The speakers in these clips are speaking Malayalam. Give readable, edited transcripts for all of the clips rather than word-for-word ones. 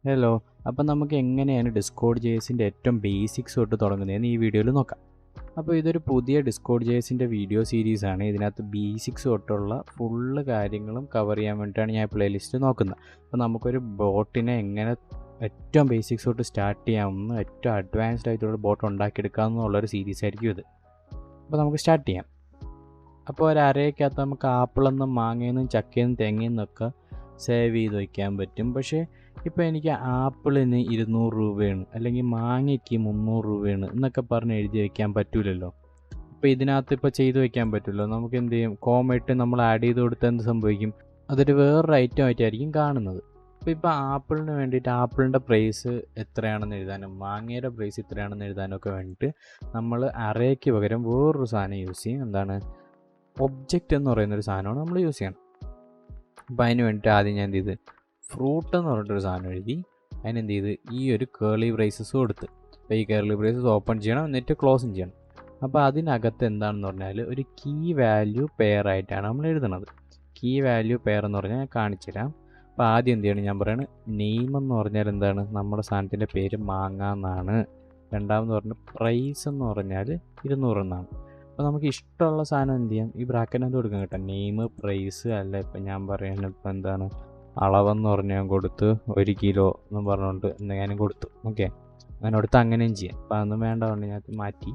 ഹലോ. അപ്പം നമുക്ക് എങ്ങനെയാണ് ഡിസ്കോഡ് ജെഎസിൻ്റെ ഏറ്റവും ബേസിക്സ് തൊട്ട് തുടങ്ങുന്നതെന്ന് ഈ വീഡിയോയിൽ നോക്കാം. അപ്പോൾ ഇതൊരു പുതിയ ഡിസ്കോഡ് ജെഎസിൻ്റെ വീഡിയോ സീരീസാണ്. ഇതിനകത്ത് ബേസിക്സ് തൊട്ടുള്ള ഫുള്ള് കാര്യങ്ങളും കവർ ചെയ്യാൻ വേണ്ടിയിട്ടാണ് ഞാൻ പ്ലേലിസ്റ്റ് നോക്കുന്നത്. അപ്പോൾ നമുക്കൊരു ബോട്ടിനെ എങ്ങനെ ഏറ്റവും ബേസിക്സ് തൊട്ട് സ്റ്റാർട്ട് ചെയ്യാമെന്ന് ഏറ്റവും അഡ്വാൻസ്ഡ് ആയിട്ടുള്ള ബോട്ട് ഉണ്ടാക്കിയെടുക്കാമെന്നുള്ളൊരു സീരീസ് ആയിരിക്കും ഇത്. അപ്പോൾ നമുക്ക് സ്റ്റാർട്ട് ചെയ്യാം. അപ്പോൾ ഒരു അരയ്ക്കകത്ത് നമുക്ക് ആപ്പിളെന്നും മാങ്ങയെന്നും ചക്കയെന്നും തേങ്ങയെന്നൊക്കെ സേവ് ചെയ്ത് വയ്ക്കാൻ പറ്റും. പക്ഷേ ഇപ്പോൾ എനിക്ക് ആപ്പിളിന് 200 രൂപയാണ് അല്ലെങ്കിൽ മാങ്ങയ്ക്ക് 300 രൂപയാണ് എന്നൊക്കെ പറഞ്ഞ് എഴുതി വയ്ക്കാൻ പറ്റില്ലല്ലോ. അപ്പോൾ ഇതിനകത്ത് ഇപ്പോൾ ചെയ്ത് വയ്ക്കാൻ പറ്റുമല്ലോ. നമുക്ക് എന്ത് ചെയ്യും, കോമയിട്ട് നമ്മൾ ആഡ് ചെയ്ത് കൊടുത്താൽ എന്ത് സംഭവിക്കും, അതൊരു വേറൊരു ഐറ്റം ആയിട്ടായിരിക്കും കാണുന്നത്. ഇപ്പോൾ ആപ്പിളിന് വേണ്ടിയിട്ട് ആപ്പിളിൻ്റെ പ്രൈസ് എത്രയാണെന്ന് എഴുതാനും മാങ്ങയുടെ പ്രൈസ് ഇത്രയാണെന്ന് എഴുതാനും ഒക്കെ വേണ്ടിയിട്ട് നമ്മൾ അറേക്ക് പകരം വേറൊരു സാധനം യൂസ് ചെയ്യും. എന്താണ്, ഒബ്ജക്റ്റ് എന്ന് പറയുന്നൊരു സാധനമാണ് നമ്മൾ യൂസ് ചെയ്യണം. അപ്പോൾ അതിന് വേണ്ടിയിട്ട് ആദ്യം ഞാൻ എന്ത് ചെയ്ത് ഫ്രൂട്ട് എന്ന് പറഞ്ഞിട്ടൊരു സാധനം എഴുതി അതിനെന്ത് ചെയ്ത് ഈ ഒരു കേർലി ബ്രേസസ് കൊടുത്ത്. അപ്പോൾ ഈ കേർലി ബ്രേസസ് ഓപ്പൺ ചെയ്യണം, എന്നിട്ട് ക്ലോസും ചെയ്യണം. അപ്പോൾ അതിനകത്ത് എന്താണെന്ന് പറഞ്ഞാൽ ഒരു കീ വാല്യൂ പെയർ ആയിട്ടാണ് നമ്മൾ എഴുതുന്നത്. കീ വാല്യൂ പെയർ എന്ന് പറഞ്ഞാൽ ഞാൻ കാണിച്ചു തരാം. അപ്പോൾ ആദ്യം എന്ത് ചെയ്യണം, ഞാൻ പറയുന്നത് നെയിം എന്ന് പറഞ്ഞാൽ എന്താണ്, നമ്മുടെ സാധനത്തിൻ്റെ പേര് മാങ്ങ എന്നാണ്. രണ്ടാമെന്ന് പറഞ്ഞാൽ പ്രൈസ് എന്ന് പറഞ്ഞാൽ 200 എന്നാണ്. അപ്പോൾ നമുക്ക് ഇഷ്ടമുള്ള സാധനം എന്ത് ചെയ്യാം, ഈ ബ്രാക്കറ്റിനകത്ത് കൊടുക്കാം കേട്ടോ. നെയിം, പ്രൈസ് അല്ല, ഇപ്പം ഞാൻ പറയുന്നത് ഇപ്പോൾ എന്താണ്, അളവെന്ന് പറഞ്ഞ് ഞാൻ കൊടുത്ത് 1 കിലോ എന്ന് പറഞ്ഞുകൊണ്ട് ഞാനും കൊടുത്തു. ഓക്കെ, അങ്ങനെ കൊടുത്ത് അങ്ങനെയും ചെയ്യാം. അപ്പോൾ അതൊന്നും വേണ്ട കൊണ്ട് ഞാൻ മാറ്റി.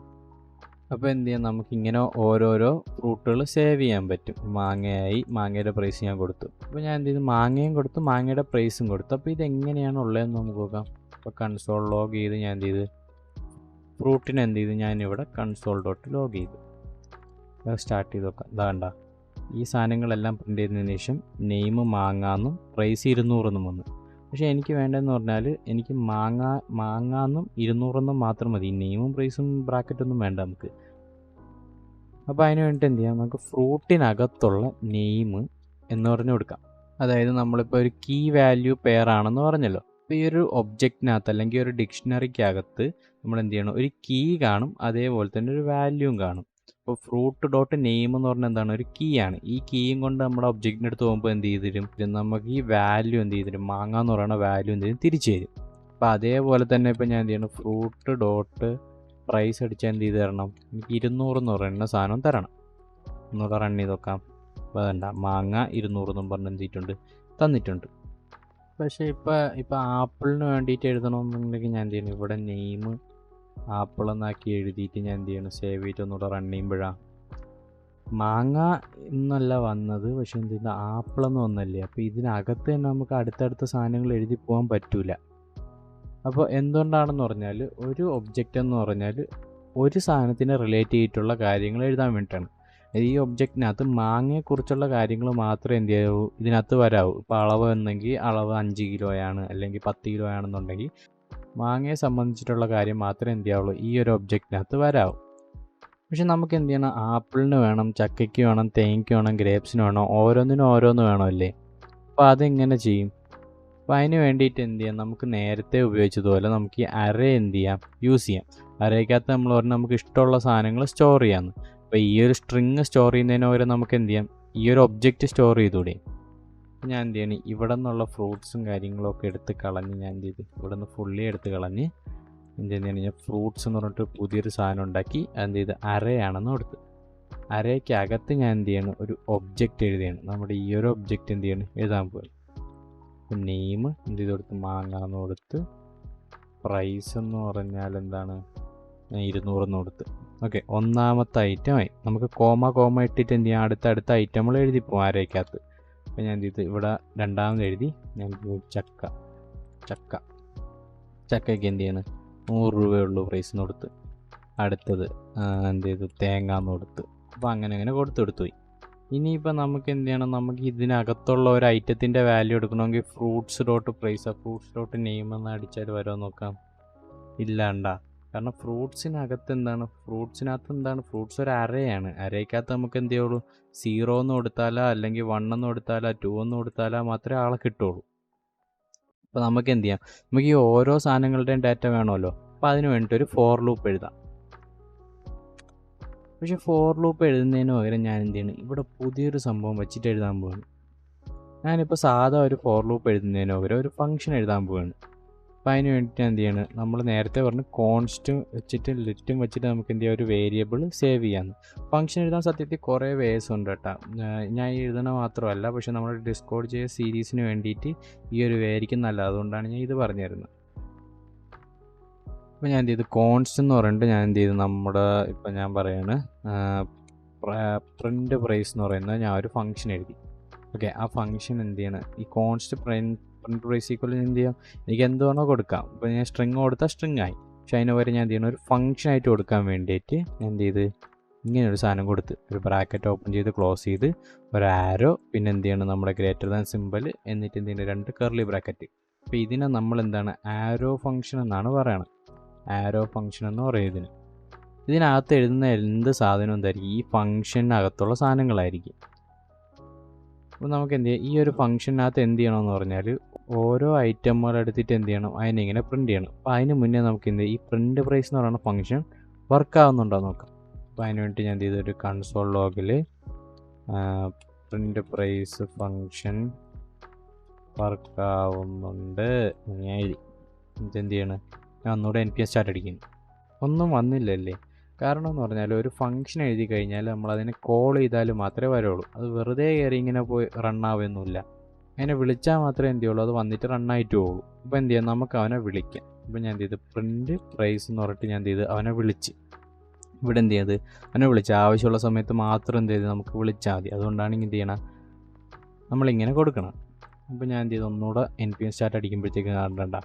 അപ്പോൾ എന്ത് ചെയ്യാം, നമുക്കിങ്ങനെ ഓരോരോ ഫ്രൂട്ടുകൾ സേവ് ചെയ്യാൻ പറ്റും. മാങ്ങയായി, മാങ്ങയുടെ പ്രൈസ് ഞാൻ കൊടുത്തു. അപ്പോൾ ഞാൻ എന്ത് ചെയ്തു, മാങ്ങയും കൊടുത്തു, മാങ്ങയുടെ പ്രൈസും കൊടുത്തു. അപ്പോൾ ഇതെങ്ങനെയാണ് ഉള്ളതെന്ന് നമുക്ക് നോക്കാം. അപ്പോൾ കൺസോൾ ലോഗ് ചെയ്ത് ഞാൻ എന്ത് ചെയ്ത് ഫ്രൂട്ടിന് എന്ത് ചെയ്തു, ഞാനിവിടെ കൺസോൾ ഡോട്ട് ലോഗ് ചെയ്തു. സ്റ്റാർട്ട് ചെയ്ത് നോക്കാം. ഇതാണ്ട ഈ സാധനങ്ങളെല്ലാം പ്രിൻ്റ് ചെയ്തതിന് ശേഷം നെയിം മാങ്ങാന്നും പ്രൈസ് 200 എന്നും വന്നു. പക്ഷേ എനിക്ക് വേണ്ടതെന്ന് പറഞ്ഞാൽ എനിക്ക് മാങ്ങാന്നും 200 എന്നും മാത്രം മതി. നെയിമും പ്രൈസും ബ്രാക്കറ്റൊന്നും വേണ്ട നമുക്ക്. അപ്പോൾ അതിന് വേണ്ടിയിട്ട് എന്ത് ചെയ്യാം, നമുക്ക് ഫ്രൂട്ടിനകത്തുള്ള നെയിം എന്ന് പറഞ്ഞു കൊടുക്കാം. അതായത് നമ്മളിപ്പോൾ ഒരു കീ വാല്യൂ പെയർ ആണെന്ന് പറഞ്ഞല്ലോ. അപ്പോൾ ഈ ഒരു ഒബ്ജക്റ്റിനകത്ത് അല്ലെങ്കിൽ ഒരു ഡിക്ഷണറിക്കകത്ത് നമ്മൾ എന്ത് ചെയ്യണം, ഒരു കീ കാണും, അതേപോലെ തന്നെ ഒരു വാല്യൂവും കാണും. അപ്പോൾ ഫ്രൂട്ട് ഡോട്ട് നെയിം എന്ന് പറഞ്ഞാൽ എന്താണ്, ഒരു കീ ആണ്. ഈ കീയും കൊണ്ട് നമ്മുടെ ഒബ്ജക്റ്റിൻ്റെ അടുത്ത് പോകുമ്പോൾ എന്ത് ചെയ്തിരും, നമുക്ക് ഈ വാല്യൂ എന്ത് ചെയ്തിരും, മാങ്ങ എന്ന് പറയുന്ന വാല്യൂ എന്ത് ചെയ്യും, തിരിച്ചു തരും. അപ്പോൾ അതേപോലെ തന്നെ ഇപ്പോൾ ഞാൻ എന്ത് ചെയ്യണം, ഫ്രൂട്ട് ഡോട്ട് പ്രൈസ് അടിച്ചാൽ എന്ത് ചെയ്ത് തരണം, എനിക്ക് 200 എന്ന് പറയുന്ന സാധനം തരണം. ഒന്നുകൂടെ റൺ ചെയ്ത് നോക്കാം. അപ്പോൾ അതല്ല, മാങ്ങ 200 എന്നും പറഞ്ഞ് എന്ത് ചെയ്തിട്ടുണ്ട്, തന്നിട്ടുണ്ട്. പക്ഷേ ഇപ്പോൾ ആപ്പിളിന് വേണ്ടിയിട്ട് എഴുതണമെന്നുണ്ടെങ്കിൽ ഞാൻ എന്ത് ചെയ്യണം, ഇവിടെ നെയിം ആപ്പിൾ എന്നാക്കി എഴുതിയിട്ട് ഞാൻ എന്ത് ചെയ്യണം, സേവ് ചെയ്തിട്ട് ഒന്നുകൂടെ റൺ ചെയ്യുമ്പോഴാണ് മാങ്ങ എന്നല്ല വന്നത്, പക്ഷെ എന്ത് ചെയ്യുന്നത്, ആപ്പിളെന്ന് വന്നല്ലേ. അപ്പോൾ ഇതിനകത്ത് തന്നെ നമുക്ക് അടുത്തടുത്ത സാധനങ്ങൾ എഴുതി പോകാൻ പറ്റില്ല. അപ്പോൾ എന്തുകൊണ്ടാണെന്ന് പറഞ്ഞാൽ, ഒരു ഒബ്ജക്റ്റ് എന്ന് പറഞ്ഞാൽ ഒരു സാധനത്തിന് റിലേറ്റ് ചെയ്തിട്ടുള്ള കാര്യങ്ങൾ എഴുതാൻ വേണ്ടിയിട്ടാണ്. ഈ ഒബ്ജക്റ്റിനകത്ത് മാങ്ങയെക്കുറിച്ചുള്ള കാര്യങ്ങൾ മാത്രമേ എന്ത് ചെയ്യാവൂ, ഇതിനകത്ത് വരാവൂ. ഇപ്പോൾ അളവ് എന്നെങ്കിൽ അളവ് 5 കിലോയാണ് അല്ലെങ്കിൽ 10 കിലോ ആണെന്നുണ്ടെങ്കിൽ മാങ്ങയെ സംബന്ധിച്ചിട്ടുള്ള കാര്യം മാത്രമേ എന്ത് ചെയ്യാവുള്ളൂ, ഈ ഒരു ഒബ്ജക്റ്റിനകത്ത് വരാവൂ. പക്ഷെ നമുക്ക് എന്ത് ചെയ്യണം, ആപ്പിളിന് വേണം, ചക്കയ്ക്ക് വേണം, തേങ്ങയ്ക്ക് വേണം, ഗ്രേപ്സിന് വേണം, ഓരോന്നിനും ഓരോന്ന് വേണമല്ലേ. അപ്പോൾ അതെങ്ങനെ ചെയ്യും? അപ്പോൾ അതിന് വേണ്ടിയിട്ട് എന്ത് ചെയ്യാം, നമുക്ക് നേരത്തെ ഉപയോഗിച്ചതുപോലെ നമുക്ക് ഈ അറേ എന്ത് ചെയ്യാം, യൂസ് ചെയ്യാം. അറേക്കകത്ത് നമ്മൾ പറഞ്ഞാൽ നമുക്ക് ഇഷ്ടമുള്ള സാധനങ്ങൾ സ്റ്റോർ ചെയ്യാമെന്ന്. അപ്പോൾ ഈ ഒരു സ്ട്രിങ് സ്റ്റോർ ചെയ്യുന്നതിന് പകരം നമുക്ക് എന്ത് ചെയ്യാം, ഈ ഒരു ഒബ്ജക്റ്റ് സ്റ്റോർ ചെയ്തുകൂടെ. ഞാൻ എന്ത് ചെയ്യണം, ഇവിടെ നിന്നുള്ള ഫ്രൂട്ട്സും കാര്യങ്ങളൊക്കെ എടുത്ത് കളഞ്ഞ് ഞാൻ എന്ത് ചെയ്തു, ഇവിടെ നിന്ന് ഫുള്ളി എടുത്ത് കളഞ്ഞ് എന്ത് ചെയ്യുന്നതാണ്, ഞാൻ ഫ്രൂട്ട്സ് എന്ന് പറഞ്ഞിട്ട് പുതിയൊരു സാധനം ഉണ്ടാക്കി എന്ത് ചെയ്ത് അറേ ആണെന്ന് കൊടുത്ത്. അറേക്കകത്ത് ഞാൻ എന്ത് ചെയ്യണം, ഒരു ഒബ്ജക്റ്റ് എഴുതിയാണ്. നമ്മുടെ ഈ ഒരു ഒബ്ജക്റ്റ് എന്ത് ചെയ്യണം, എഴുതാൻ പോയി. നെയിം എന്ത് ചെയ്ത് കൊടുത്ത്, മാങ്ങ എന്ന് കൊടുത്ത്, പ്രൈസ് എന്ന് പറഞ്ഞാൽ എന്താണ്, 200 എന്ന് കൊടുത്ത്. ഓക്കെ, ഒന്നാമത്തെ ഐറ്റമായി. നമുക്ക് കോമ ഇട്ടിട്ട് എന്ത് ചെയ്യാം, അടുത്ത ഐറ്റങ്ങൾ എഴുതി പോകും അരയ്ക്കകത്ത്. അപ്പോൾ ഞാൻ എന്ത് ചെയ്ത് ഇവിടെ രണ്ടാമത് എഴുതി, ഞാൻ ചക്കയ്ക്ക് എന്ത് ചെയ്യണം, 100 രൂപയുള്ളൂ പ്രൈസ് എന്ന് കൊടുത്ത്. അടുത്തത് എന്ത് ചെയ്തു, തേങ്ങ എന്ന് കൊടുത്ത്. അപ്പോൾ അങ്ങനെ കൊടുത്തു പോയി. ഇനിയിപ്പോൾ നമുക്ക് എന്ത് ചെയ്യണം, നമുക്ക് ഇതിനകത്തുള്ള ഒരു ഐറ്റത്തിൻ്റെ വാല്യൂ എടുക്കണമെങ്കിൽ fruits dot price, fruits dot name എന്ന് അടിച്ചാൽ വരുമോ നോക്കാം. ഇല്ലാണ്ടാ, കാരണം ഫ്രൂട്ട്സിനകത്ത് എന്താണ്, ഫ്രൂട്ട്സ് ഒരു അറേയാണ്. അരയ്ക്കകത്ത് നമുക്ക് എന്ത് ചെയ്യുള്ളൂ, 0 എന്ന് കൊടുത്താലോ അല്ലെങ്കിൽ 1 എന്ന് കൊടുത്താലോ 2 എന്ന് കൊടുത്താലോ മാത്രമേ ആളെ കിട്ടുള്ളൂ. അപ്പോൾ നമുക്ക് എന്ത് ചെയ്യാം, നമുക്ക് ഈ ഓരോ സാധനങ്ങളുടെയും ഡാറ്റ വേണമല്ലോ. അപ്പോൾ അതിന് വേണ്ടിയിട്ടൊരു ഫോർ ലൂപ്പ് എഴുതാം. പക്ഷേ ഫോർ ലൂപ്പ് എഴുതുന്നതിന് പകരം ഞാൻ എന്ത് ചെയ്യണം, ഇവിടെ പുതിയൊരു സംഭവം വെച്ചിട്ട് എഴുതാൻ പോവാണ്. ഞാനിപ്പോൾ സാധാ ഒരു ഫോർ ലൂപ്പ് എഴുതുന്നതിന് പകരം ഒരു ഫംഗ്ഷൻ എഴുതാൻ പോവാണ്. അപ്പോൾ അതിന് വേണ്ടിയിട്ട് എന്ത് ചെയ്യണം, നമ്മൾ നേരത്തെ പറഞ്ഞ് കോൺസ്റ്റും വെച്ചിട്ട് ലിറ്റും വെച്ചിട്ട് നമുക്ക് എന്ത് ചെയ്യാം, ഒരു വേരിയബിൾ സേവ് ചെയ്യാമെന്ന്. ഫംഗ്ഷൻ എഴുതാൻ സത്യത്തിൽ കുറേ വേസ് ഉണ്ട് കേട്ടോ. ഞാൻ എഴുതണ മാത്രമല്ല, പക്ഷേ നമ്മുടെ ഡിസ്കോഡ് ചെയ്ത സീരീസിന് വേണ്ടിയിട്ട് ഈ ഒരു വേ ആയിരിക്കും നല്ലത്. അതുകൊണ്ടാണ് ഞാൻ ഇത് പറഞ്ഞു തരുന്നത്. അപ്പോൾ ഞാൻ എന്ത് ചെയ്തു, കോൺസ്റ്റ് എന്ന് പറഞ്ഞിട്ട് ഞാൻ എന്ത് ചെയ്തു, നമ്മുടെ ഇപ്പം ഞാൻ പറയാണ് പ്രിൻ്റ് പ്രൈസ് എന്ന് പറയുന്നത് ഞാൻ ഒരു ഫംഗ്ഷൻ എഴുതി. ഓക്കെ, ആ ഫംഗ്ഷൻ എന്ത് ചെയ്യണം, ഈ കോൺസ്റ്റ് പ്രിൻ്റ് പ്രൈസ് ഈക്വൽ എന്ത് ചെയ്യാം, എനിക്ക് എന്തുവേണോ കൊടുക്കാം. ഇപ്പോൾ ഞാൻ സ്ട്രിങ് കൊടുത്താൽ സ്ട്രിങ് ആയി. പക്ഷെ അതിന് വരെ ഞാൻ എന്ത് ചെയ്യണം, ഒരു ഫംഗ്ഷൻ ആയിട്ട് കൊടുക്കാൻ വേണ്ടിയിട്ട് ഞാൻ എന്ത് ചെയ്ത് ഇങ്ങനെ ഒരു സാധനം കൊടുത്ത്, ഒരു ബ്രാക്കറ്റ് ഓപ്പൺ ചെയ്ത് ക്ലോസ് ചെയ്ത് ഒരു ആരോ, പിന്നെ എന്ത് ചെയ്യണം, നമ്മുടെ ഗ്രേറ്റർ ദാൻ സിമ്പിൾ, എന്നിട്ട് എന്ത് ചെയ്യണം, 2 കർലി ബ്രാക്കറ്റ്. അപ്പോൾ ഇതിനെ നമ്മൾ എന്താണ്, ആരോ ഫംഗ്ഷൻ എന്നാണ് പറയണത്. ആരോ ഫംഗ്ഷൻ എന്ന് പറയും ഇതിനകത്ത് എഴുതുന്ന എന്ത് സാധനവും എന്തായിരിക്കും, ഈ ഫംഗ്ഷനകത്തുള്ള സാധനങ്ങളായിരിക്കും. അപ്പോൾ നമുക്ക് എന്ത് ചെയ്യാം, ഈ ഒരു ഫംഗ്ഷനകത്ത് എന്ത് ചെയ്യണമെന്ന് പറഞ്ഞാൽ ഓരോ ഐറ്റമുകൾ എടുത്തിട്ട് എന്ത് ചെയ്യണം, അതിനിങ്ങനെ പ്രിൻറ്റ് ചെയ്യണം. അപ്പോൾ അതിന് മുന്നേ നമുക്ക് എന്ത് ചെയ്യും, ഈ പ്രിൻ്റ് പ്രൈസ് എന്ന് പറയുന്ന ഫംഗ്ഷൻ വർക്ക് ആവുന്നുണ്ടോ നോക്കാം. അപ്പോൾ അതിന് വേണ്ടി ഞാൻ എന്ത് ചെയ്തു, ഒരു കൺസോൾ ലോഗിൽ പ്രിൻ്റ് പ്രൈസ് ഫംഗ്ഷൻ വർക്ക് ആവുന്നുണ്ട് ഞാൻ എഴുതി. എന്നിട്ട് എന്ത് ചെയ്യണം, ഞാൻ ഒന്നുകൂടെ npm സ്റ്റാർട്ട് അടിക്കുന്നു. ഒന്നും വന്നില്ലല്ലേ? കാരണം എന്ന് പറഞ്ഞാൽ ഒരു ഫംഗ്ഷൻ എഴുതി കഴിഞ്ഞാൽ നമ്മളതിനെ കോൾ ചെയ്താൽ മാത്രമേ വരുള്ളൂ. അത് വെറുതെ കയറി ഇങ്ങനെ പോയി റണ്ണാവുന്നില്ല. അതിനെ വിളിച്ചാൽ മാത്രമേ എന്ത് ചെയ്യുള്ളൂ, അത് വന്നിട്ട് റണ്ണായിട്ട് പോകുള്ളൂ. അപ്പോൾ എന്ത് ചെയ്യാം, നമുക്ക് അവനെ വിളിക്കാം. അപ്പോൾ ഞാൻ എന്ത് ചെയ്തു, പ്രിൻ്റ് പ്രൈസ് എന്ന് പറഞ്ഞിട്ട് ഞാൻ എന്ത് ചെയ്തു, അവനെ വിളിച്ച്. ഇവിടെ എന്ത് ചെയ്ത്, അവനെ വിളിച്ച് ആവശ്യമുള്ള സമയത്ത് മാത്രം എന്ത് ചെയ്ത് നമുക്ക് വിളിച്ചാൽ മതി. അതുകൊണ്ടാണ് എന്ത് ചെയ്യണം, നമ്മളിങ്ങനെ കൊടുക്കണം. അപ്പോൾ ഞാൻ എന്ത് ചെയ്തു, ഒന്നുകൂടെ npm സ്റ്റാർട്ട് അടിക്കുമ്പോഴത്തേക്ക് കാണണ്ട,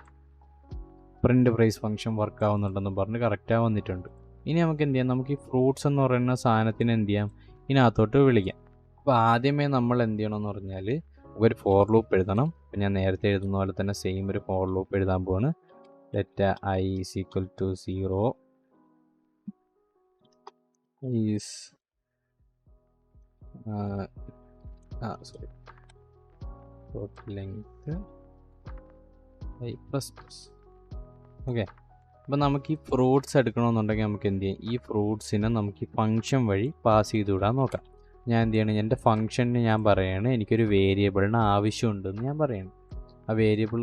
പ്രിൻ്റ് പ്രൈസ് ഫംഗ്ഷൻ വർക്ക് ആവുന്നുണ്ടെന്ന് പറഞ്ഞ് കറക്റ്റായി വന്നിട്ടുണ്ട്. ഇനി നമുക്ക് എന്ത് ചെയ്യാം, നമുക്ക് ഈ ഫ്രൂട്ട്സ് എന്ന് പറയുന്ന സാധനത്തിന് എന്ത് ചെയ്യാം, ഇതിനകത്തോട്ട് വിളിക്കാം. അപ്പോൾ ആദ്യമേ നമ്മൾ എന്ത് ചെയ്യണമെന്ന് പറഞ്ഞാൽ ഒരു ഫോർ ലൂപ്പ് എഴുതണം. അപ്പോൾ ഞാൻ നേരത്തെ എഴുതുന്ന പോലെ തന്നെ സെയിം ഒരു ഫോർ ലൂപ്പ് എഴുതാൻ പോവാണ്. Let I = 0 is length i++. Okay, അപ്പോൾ നമുക്ക് ഈ ഫ്രൂട്ട്സ് എടുക്കണമെന്നുണ്ടെങ്കിൽ നമുക്ക് എന്ത് ചെയ്യാം, ഈ ഫ്രൂട്ട്സിനെ നമുക്ക് ഈ ഫംഗ്ഷൻ വഴി പാസ് ചെയ്ത് വിടാൻ നോക്കാം. ഞാൻ എന്ത് ചെയ്യണം, എൻ്റെ ഫംഗ്ഷന് ഞാൻ പറയുകയാണ് എനിക്കൊരു വേരിയബിളിന് ആവശ്യമുണ്ടെന്ന് ഞാൻ പറയുകയാണ്. ആ വേരിയബിൾ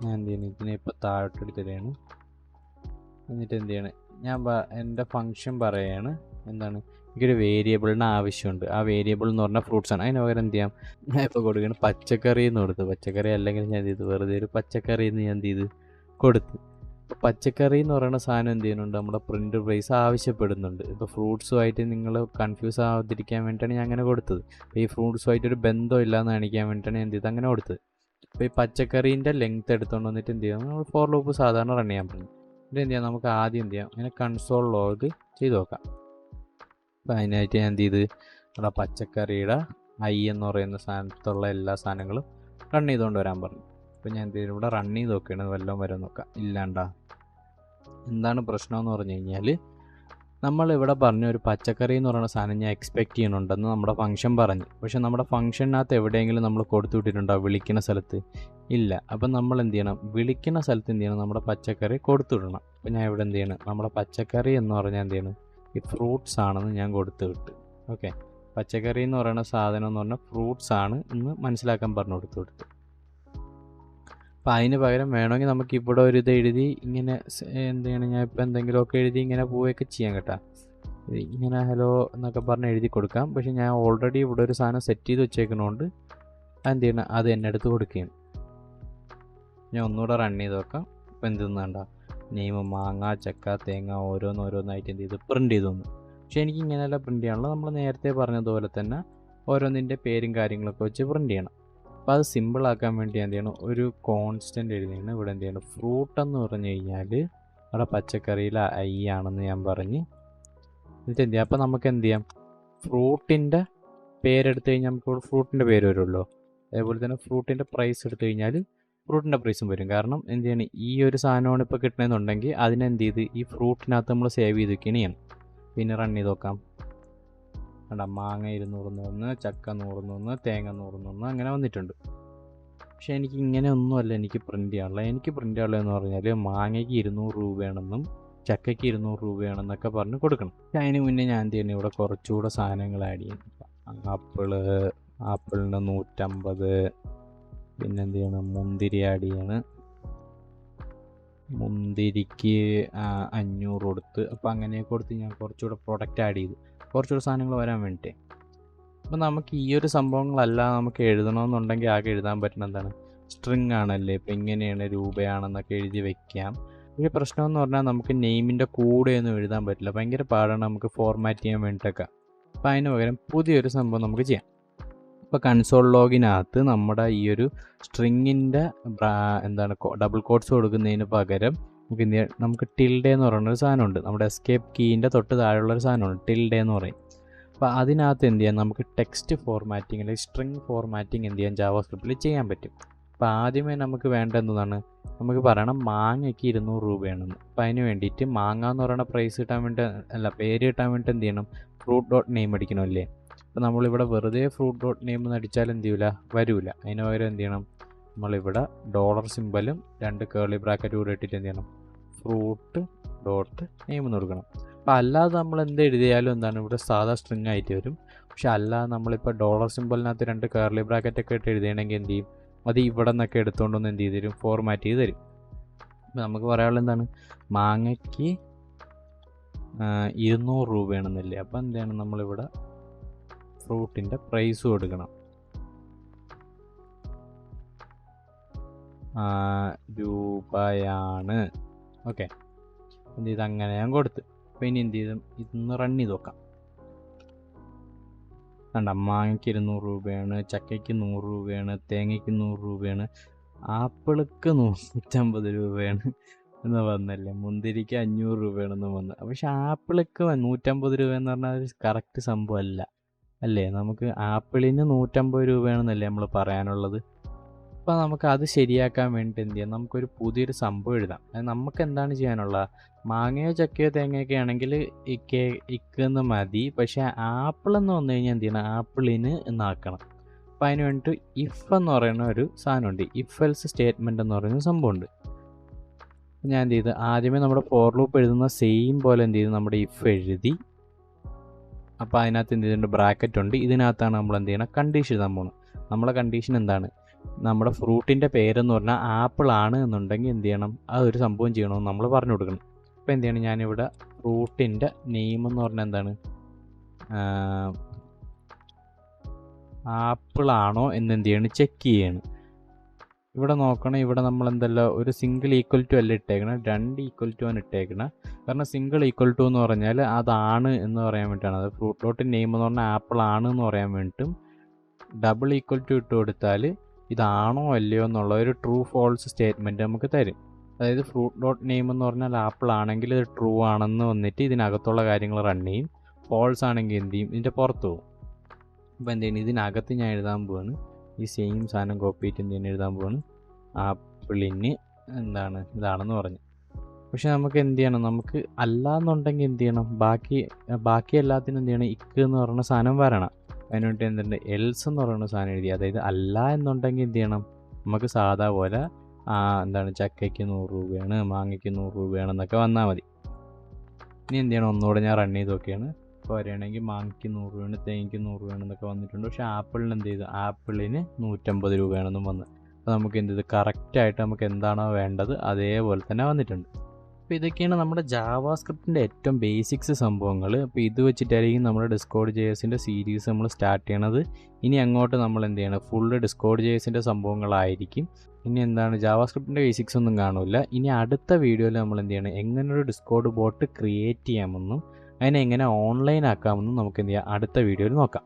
ഞാൻ എന്ത് ചെയ്യണം, ഇതിനെ ഇപ്പോൾ താഴോട്ടെടുത്തിടുകയാണ്. എന്നിട്ട് എന്ത് ചെയ്യണം, ഞാൻ എൻ്റെ ഫംഗ്ഷൻ പറയുകയാണ് എന്താണ്, എനിക്കൊരു വേരിയബിളിന് ആവശ്യമുണ്ട്. ആ വേരിയബിൾ എന്ന് പറഞ്ഞാൽ ഫ്രൂട്ട്സ് ആണ്. അതിന് പകരം എന്ത് ചെയ്യാം, ഞാൻ ഇപ്പോൾ കൊടുക്കുകയാണ് പച്ചക്കറി എന്ന് കൊടുത്ത്. പച്ചക്കറി അല്ലെങ്കിൽ ഞാൻ എന്ത് ചെയ്തു, വെറുതെ ഒരു പച്ചക്കറി എന്ന് ഞാൻ എന്ത് ചെയ്ത് കൊടുത്ത്. ഇപ്പോൾ പച്ചക്കറി എന്ന് പറയുന്ന സാധനം എന്ത് ചെയ്യുന്നുണ്ട്, നമ്മുടെ പ്രിൻ്റ് പ്രൈസ് ആവശ്യപ്പെടുന്നുണ്ട്. ഇപ്പോൾ ഫ്രൂട്ട്സുമായിട്ട് നിങ്ങൾ കൺഫ്യൂസ് ആവാതിരിക്കാൻ വേണ്ടിയിട്ടാണ് ഞാൻ അങ്ങനെ കൊടുത്തത്. അപ്പോൾ ഈ ഫ്രൂട്ട്സുമായിട്ടൊരു ബന്ധം ഇല്ലയെന്ന് കാണിക്കാൻ വേണ്ടിയിട്ടാണ് എന്ത് ചെയ്ത് അങ്ങനെ കൊടുത്തത്. അപ്പോൾ ഈ പച്ചക്കറീൻ്റെ ലെങ്ത്ത് എടുത്തുകൊണ്ട് വന്നിട്ട് എന്ത് ചെയ്യാം, നമ്മൾ ഫോർ ലൂപ്പ് സാധാരണ റൺ ചെയ്യാൻ പറ്റും. ഇത് എന്ത് ചെയ്യാം, നമുക്ക് ആദ്യം എന്ത് ചെയ്യാം, അങ്ങനെ കൺസോൾ ലോഗ് ചെയ്ത് നോക്കാം. അപ്പോൾ അതിനായിട്ട് ഞാൻ എന്ത് ചെയ്ത്, നമ്മുടെ പച്ചക്കറിയുടെ എന്ന് പറയുന്ന സാധനത്തുള്ള എല്ലാ സാധനങ്ങളും റൺ ചെയ്തുകൊണ്ട് വരാൻ പറഞ്ഞു. അപ്പോൾ ഞാൻ എന്ത് ചെയ്തു, ഇവിടെ റൺ ചെയ്ത് നോക്കുകയാണ്, വല്ലതും വരാൻ നോക്കാം. ഇല്ലാണ്ടാ. എന്താണ് പ്രശ്നമെന്ന് പറഞ്ഞു കഴിഞ്ഞാൽ, നമ്മളിവിടെ പറഞ്ഞ ഒരു പച്ചക്കറി എന്ന് പറയുന്ന സാധനം ഞാൻ എക്സ്പെക്റ്റ് ചെയ്യുന്നുണ്ടെന്ന് നമ്മുടെ ഫംഗ്ഷൻ പറഞ്ഞു. പക്ഷേ നമ്മുടെ ഫംഗ്ഷനകത്ത് എവിടെയെങ്കിലും നമ്മൾ കൊടുത്തു വിട്ടിട്ടുണ്ടോ വിളിക്കുന്ന സ്ഥലത്ത്? ഇല്ല. അപ്പം നമ്മൾ എന്ത് ചെയ്യണം, വിളിക്കുന്ന സ്ഥലത്ത് എന്ത് ചെയ്യണം, നമ്മുടെ പച്ചക്കറി കൊടുത്തു വിടണം. അപ്പോൾ ഞാൻ ഇവിടെ എന്ത് ചെയ്യണം, നമ്മുടെ പച്ചക്കറി എന്ന് പറഞ്ഞാൽ എന്ത് ചെയ്യണം, ഈ ഫ്രൂട്ട്സ് ആണെന്ന് ഞാൻ കൊടുത്തു വിട്ട്. ഓക്കെ, പച്ചക്കറി എന്ന് പറയുന്ന സാധനം എന്ന് പറഞ്ഞാൽ ഫ്രൂട്ട്സ് ആണ് എന്ന് മനസ്സിലാക്കാൻ പറഞ്ഞു കൊടുത്തു. അപ്പോൾ അതിന് പകരം വേണമെങ്കിൽ നമുക്ക് ഇവിടെ ഒരു ഇത് എഴുതി ഇങ്ങനെ എന്ത് ചെയ്യണം, ഞാൻ ഇപ്പോൾ എന്തെങ്കിലുമൊക്കെ എഴുതി ഇങ്ങനെ പോവുകയൊക്കെ ചെയ്യാം കേട്ടോ. ഇങ്ങനെ ഹലോ എന്നൊക്കെ പറഞ്ഞ് എഴുതി കൊടുക്കാം. പക്ഷേ ഞാൻ ഓൾറെഡി ഇവിടെ ഒരു സാധനം സെറ്റ് ചെയ്ത് വെച്ചേക്കുന്നതുകൊണ്ട് എന്ത് ചെയ്യണം, അത് എന്നെ അടുത്ത് കൊടുക്കുകയാണ്. ഞാൻ ഒന്നുകൂടെ റൺ ചെയ്ത് നോക്കാം. ഇപ്പോൾ എന്ത് വേണ്ട, നെയിം മാങ്ങ, ചക്ക, തേങ്ങ ഓരോന്നായിട്ട് എന്ത് ചെയ്ത് പ്രിൻ്റ് ചെയ്തു തന്നു. പക്ഷേ എനിക്ക് ഇങ്ങനെയല്ല പ്രിൻ്റ് ചെയ്യാനുള്ളത്. നമ്മൾ നേരത്തെ പറഞ്ഞതുപോലെ തന്നെ ഓരോന്നിൻ്റെ പേരും കാര്യങ്ങളൊക്കെ വെച്ച് പ്രിൻ്റ് ചെയ്യണം. അപ്പോൾ അത് സിമ്പിളാക്കാൻ വേണ്ടി എന്ത് ചെയ്യണം, ഒരു കോൺസ്റ്റൻ്റ് എഴുതിയാണ്. ഇവിടെ എന്ത് ചെയ്യണം, ഫ്രൂട്ട് എന്ന് പറഞ്ഞു കഴിഞ്ഞാൽ അവിടെ പച്ചക്കറിയിൽ I ആണെന്ന് ഞാൻ പറഞ്ഞ് എന്നിട്ട് എന്ത് ചെയ്യാം. അപ്പോൾ നമുക്ക് എന്ത് ചെയ്യാം, ഫ്രൂട്ടിൻ്റെ പേരെടുത്ത് കഴിഞ്ഞാൽ നമുക്ക് ഇവിടെ ഫ്രൂട്ടിൻ്റെ പേര് വരുമല്ലോ. അതേപോലെ തന്നെ ഫ്രൂട്ടിൻ്റെ പ്രൈസ് എടുത്തു കഴിഞ്ഞാൽ ഫ്രൂട്ടിൻ്റെ പ്രൈസും വരും. കാരണം എന്ത് ചെയ്യണം, ഈ ഒരു സാധനമാണ് ഇപ്പോൾ കിട്ടണമെന്നുണ്ടെങ്കിൽ അതിനെന്ത് ചെയ്ത് ഈ ഫ്രൂട്ടിനകത്ത് നമ്മൾ സേവ് ചെയ്ത് വെക്കുകയാണ് ചെയ്യണം. പിന്നെ റൺ ചെയ്ത് നോക്കാം. വേണ്ട, മാങ്ങ 200 ചക്ക 100 തേങ്ങ 100 അങ്ങനെ വന്നിട്ടുണ്ട്. പക്ഷേ എനിക്ക് ഇങ്ങനെ ഒന്നുമല്ല എനിക്ക് പ്രിൻ്റ് ചെയ്യാനുള്ളത്. എനിക്ക് പ്രിൻ്റ് ചെയ്യാനുള്ളതെന്ന് പറഞ്ഞാൽ മാങ്ങയ്ക്ക് 200 രൂപയാണെന്നും ചക്കയ്ക്ക് 200 രൂപയാണെന്നൊക്കെ പറഞ്ഞ് കൊടുക്കണം. പക്ഷേ അതിന് മുന്നേ ഞാൻ എന്ത് ചെയ്യണം, ഇവിടെ കുറച്ചുകൂടെ സാധനങ്ങൾ ആഡ് ചെയ്യണം. ആപ്പിളിന് 150, പിന്നെ എന്ത് ചെയ്യണം, മുന്തിരി ആഡ് ചെയ്യണം. മുന്തിരിക്ക് 500 കൊടുത്ത്. അപ്പോൾ അങ്ങനെ കൊടുത്ത് ഞാൻ കുറച്ചുകൂടെ പ്രൊഡക്റ്റ് ആഡ് ചെയ്തു, കുറച്ചുകൂടെ സാധനങ്ങൾ വരാൻ വേണ്ടിയിട്ട്. അപ്പോൾ നമുക്ക് ഈ ഒരു സംഭവങ്ങളല്ല നമുക്ക് എഴുതണമെന്നുണ്ടെങ്കിൽ ആകെ എഴുതാൻ പറ്റുന്ന എന്താണ്, സ്ട്രിങ് ആണല്ലേ. ഇപ്പോൾ ഇങ്ങനെയാണ് രൂപയാണെന്നൊക്കെ എഴുതി വെക്കാം. പക്ഷേ പ്രശ്നമെന്ന് പറഞ്ഞാൽ നമുക്ക് നെയിമിൻ്റെ കൂടെയൊന്നും എഴുതാൻ പറ്റില്ല, ഭയങ്കര പാടാണ് നമുക്ക് ഫോർമാറ്റ് ചെയ്യാൻ വേണ്ടിയിട്ടൊക്കെ. അപ്പോൾ അതിന് പകരം പുതിയൊരു സംഭവം നമുക്ക് ചെയ്യാം. ഇപ്പോൾ കൺസോൾ ലോഗിനകത്ത് നമ്മുടെ ഈ ഒരു സ്ട്രിങ്ങിൻ്റെ എന്താണ് ഡബിൾ കോട്ട്സ് കൊടുക്കുന്നതിന് പകരം നമുക്ക് ടിൽഡേ എന്ന് പറയുന്നൊരു സാധനമുണ്ട്. നമ്മുടെ എസ്കേപ്പ് കീൻ്റെ തൊട്ട് താഴെയുള്ളൊരു സാധനമുണ്ട്, ടിൽഡേ എന്ന് പറയും. അപ്പോൾ അതിനകത്ത് എന്ത് ചെയ്യാം, നമുക്ക് ടെക്സ്റ്റ് ഫോർമാറ്റിംഗ് അല്ലെങ്കിൽ സ്ട്രിങ് ഫോർമാറ്റിംഗ് എന്ത് ചെയ്യാം, ജാവാസ്ക്രിപ്റ്റിൽ ചെയ്യാൻ പറ്റും. അപ്പോൾ ആദ്യമേ നമുക്ക് വേണ്ട എന്താണ്, നമുക്ക് പറയണം മാങ്ങയ്ക്ക് 200 രൂപയാണെന്ന്. അപ്പോൾ അതിന് വേണ്ടിയിട്ട് മാങ്ങ എന്ന് പറയുന്ന പ്രൈസ് കിട്ടാൻ വേണ്ടി പേര് കിട്ടാൻ വേണ്ടി എന്ത് ചെയ്യണം, ഫ്രൂട്ട് ഡോട്ട് നെയിം അടിക്കണമല്ലേ. അപ്പോൾ നമ്മളിവിടെ വെറുതെ ഫ്രൂട്ട് ഡോട്ട് നെയിം എന്ന് അടിച്ചാൽ എന്ത് ചെയ്യില്ല, വരില്ല. അതിന് പകരം എന്ത് ചെയ്യണം, നമ്മളിവിടെ ഡോളർ സിമ്പലും 2 കേർലി ബ്രാക്കറ്റ് കൂടെ ഇട്ടിട്ട് എന്ത് ചെയ്യണം, ഫ്രൂട്ട് ഡോട്ട് നെയിം എന്ന് കൊടുക്കണം. അപ്പോൾ അല്ലാതെ നമ്മൾ എന്ത് എഴുതിയാലും എന്താണ് ഇവിടെ സാധാ സ്ട്രിങ് ആയിട്ട് വരും. പക്ഷെ അല്ലാതെ നമ്മളിപ്പോൾ ഡോളർ സിമ്പലിനകത്ത് 2 കേർലി ബ്രാക്കറ്റൊക്കെ ഇട്ട് എഴുതുകയാണെങ്കിൽ എന്ത് ചെയ്യും, അത് ഇവിടെ നിന്നൊക്കെ എടുത്തുകൊണ്ടൊന്ന് എന്ത് ചെയ്ത് തരും, ഫോർമാറ്റ് ചെയ്ത് തരും. അപ്പോൾ നമുക്ക് പറയാനുള്ളത് എന്താണ്, മാങ്ങയ്ക്ക് 200 രൂപയാണെന്നല്ലേ. അപ്പോൾ എന്താണ് നമ്മളിവിടെ ഫ്രൂട്ടിൻ്റെ പ്രൈസ് കൊടുക്കണം, രൂപയാണ്. ഓക്കെ, എന്ത് ചെയ്ത് അങ്ങനെ ഞാൻ കൊടുത്ത്. അപ്പോൾ ഇനി എന്ത് ചെയ്തും ഇതൊന്ന് റൺ ചെയ്ത് നോക്കാം. കണ്ട, മാങ്ങയ്ക്ക് 200 രൂപയാണ്, ചക്കയ്ക്ക് 100 രൂപയാണ്, തേങ്ങയ്ക്ക് 100 രൂപയാണ്, ആപ്പിൾക്ക് 150 രൂപയാണ് എന്ന് വന്നല്ലേ. മുന്തിരിക്ക് 500 രൂപയാണെന്ന് വന്ന്. പക്ഷെ ആപ്പിൾക്ക് 150 രൂപ എന്ന് പറഞ്ഞാൽ ഒരു കറക്റ്റ് സംഭവം അല്ല അല്ലേ. നമുക്ക് ആപ്പിളിന് 150 രൂപയാണെന്നല്ലേ നമ്മൾ പറയാനുള്ളത്. അപ്പോൾ നമുക്ക് അത് ശരിയാക്കാൻ വേണ്ടി എന്ത് ചെയ്യാം, നമുക്കൊരു പുതിയൊരു സംഭവം എഴുതാം. അത് നമുക്ക് എന്താണ് ചെയ്യാനുള്ള, മാങ്ങയോ ചക്കയോ തേങ്ങയൊക്കെ ആണെങ്കിൽ ഇക്കെന്ന് മതി. പക്ഷേ ആപ്പിൾ എന്ന് വന്നു കഴിഞ്ഞാൽ എന്ത് ചെയ്യണം, ആപ്പിളിന് എന്നാക്കണം. അപ്പോൾ അതിന് വേണ്ടിയിട്ട് ഇഫ് എന്ന് പറയുന്ന ഒരു സാധനമുണ്ട്, ഇഫ് എൽസ് സ്റ്റേറ്റ്മെൻറ്റ് എന്ന് പറയുന്ന സംഭവമുണ്ട്. ഞാൻ എന്ത് ചെയ്ത്, ആദ്യമേ നമ്മുടെ ഫോർ ലൂപ്പ് എഴുതുന്ന സെയിം പോലെ എന്ത് ചെയ്ത് നമ്മുടെ ഇഫ് എഴുതി. അപ്പോൾ അതിനകത്ത് എന്ത് ചെയ്തിട്ടുണ്ട്, ബ്രാക്കറ്റ് ഉണ്ട്. ഇതിനകത്താണ് നമ്മൾ എന്ത് ചെയ്യണം, കണ്ടീഷൻ എഴുതാൻ പോകുന്നത്. നമ്മളെ കണ്ടീഷൻ എന്താണ്, നമ്മുടെ ഫ്രൂട്ടിൻ്റെ പേരെന്ന് പറഞ്ഞാൽ ആപ്പിൾ ആണ് എന്നുണ്ടെങ്കിൽ എന്ത് ചെയ്യണം, അതൊരു സംഭവം ചെയ്യണമെന്ന് നമ്മൾ പറഞ്ഞു കൊടുക്കണം. അപ്പോൾ എന്ത് ചെയ്യണം, ഞാനിവിടെ ഫ്രൂട്ടിൻ്റെ നെയിം എന്ന് പറഞ്ഞാൽ എന്താണ്, ആപ്പിളാണോ എന്ന് എന്ത് ചെയ്യണം, ചെക്ക് ചെയ്യണം. ഇവിടെ നോക്കണം, ഇവിടെ നമ്മൾ എന്തല്ല ഒരു സിംഗിൾ ഈക്വൽ ടു അല്ല ഇട്ടേക്കണം, 2 ഈക്വൽ ടു ആണ് ഇട്ടേക്കണം. കാരണം സിംഗിൾ ഈക്വൽ ടു എന്ന് പറഞ്ഞാൽ അതാണ് എന്ന് പറയാൻ വേണ്ടിയിട്ടാണ്. അത് ഫ്രൂട്ട് ഡോട്ട് നെയിം എന്ന് പറഞ്ഞാൽ ആപ്പിൾ ആണ് എന്ന് പറയാൻ വേണ്ടിയിട്ടും. ഡബിൾ ഈക്വൽ ടു ഇട്ട് കൊടുത്താൽ ഇതാണോ അല്ലയോ എന്നുള്ള ഒരു ട്രൂ ഫോൾസ് സ്റ്റേറ്റ്മെൻറ്റ് നമുക്ക് തരും. അതായത് ഫ്രൂട്ട് ഡോട്ട് നെയിം എന്ന് പറഞ്ഞാൽ ആപ്പിൾ ആണെങ്കിൽ ഇത് ട്രൂ ആണെന്ന് വന്നിട്ട് ഇതിനകത്തുള്ള കാര്യങ്ങൾ റൺ ചെയ്യും. ഫോൾസ് ആണെങ്കിൽ എന്ത് ചെയ്യും, ഇതിൻ്റെ പുറത്ത് പോകും. അപ്പോൾ എന്ത് ചെയ്യണം, ഇതിനകത്ത് ഞാൻ എഴുതാൻ പോവാണ്, ഈ സെയിം സാധനം കോപ്പി ചെയ്തിട്ട് എന്ത് ചെയ്യണം എഴുതാൻ പോവാണ്, ആപ്പിളിന് എന്താണ് ഇതാണെന്ന് പറഞ്ഞു. പക്ഷെ നമുക്ക് എന്ത് ചെയ്യണം, നമുക്ക് അല്ലാന്നുണ്ടെങ്കിൽ എന്ത് ചെയ്യണം, ബാക്കി എല്ലാത്തിനും എന്ത് ചെയ്യണം, ഇക്ക് എന്ന് പറയുന്ന സാധനം വരണം. അതിന് വേണ്ടി എന്തുണ്ട്, എൽസ് എന്ന് പറയുന്ന സാധനം എഴുതി. അതായത് അല്ല എന്നുണ്ടെങ്കിൽ എന്ത് ചെയ്യണം, നമുക്ക് സാധാ പോലെ എന്താണ് ചക്കയ്ക്ക് 100 രൂപയാണ്, മാങ്ങയ്ക്ക് 100 രൂപയാണെന്നൊക്കെ വന്നാൽ മതി. ഇനി എന്ത് ചെയ്യണം, ഒന്നുകൂടെ ഞാൻ റൺ ചെയ്ത് നോക്കിയാണ്. ഇപ്പോൾ വരികയാണെങ്കിൽ മാങ്ങയ്ക്ക് 100 രൂപയാണ്, തേങ്ങയ്ക്ക് 100 രൂപയാണെന്നൊക്കെ വന്നിട്ടുണ്ട്. പക്ഷേ ആപ്പിളിന് എന്ത് ചെയ്തു, ആപ്പിളിന് 150 രൂപയാണെന്നും വന്ന്. അപ്പോൾ നമുക്ക് എന്ത് ചെയ്തു, കറക്റ്റായിട്ട് നമുക്ക് എന്താണോ വേണ്ടത് അതേപോലെ തന്നെ വന്നിട്ടുണ്ട്. അപ്പോൾ ഇതൊക്കെയാണ് നമ്മുടെ ജാവാസ്ക്രിപ്റ്റിൻ്റെ ഏറ്റവും ബേസിക്സ് സംഭവങ്ങൾ. അപ്പോൾ ഇത് വെച്ചിട്ടായിരിക്കും നമ്മുടെ ഡിസ്കോഡ് JSൻ്റെ സീരീസ് നമ്മൾ സ്റ്റാർട്ട് ചെയ്യണത്. ഇനി അങ്ങോട്ട് നമ്മൾ എന്ത് ചെയ്യണം, ഫുള്ള് ഡിസ്കോഡ് JSൻ്റെ സംഭവങ്ങളായിരിക്കും. ഇനി എന്താണ് ജാവാസ്ക്രിപ്റ്റിൻ്റെ ബേസിക്സ് ഒന്നും കാണില്ല. ഇനി അടുത്ത വീഡിയോയിൽ നമ്മൾ എന്ത് ചെയ്യണം, എങ്ങനെ ഒരു ഡിസ്കോഡ് ബോട്ട് ക്രിയേറ്റ് ചെയ്യാമെന്നും അതിനെ എങ്ങനെ ഓൺലൈൻ ആക്കാമെന്നും നമുക്ക് എന്ത് ചെയ്യാം, അടുത്ത വീഡിയോയിൽ നോക്കാം.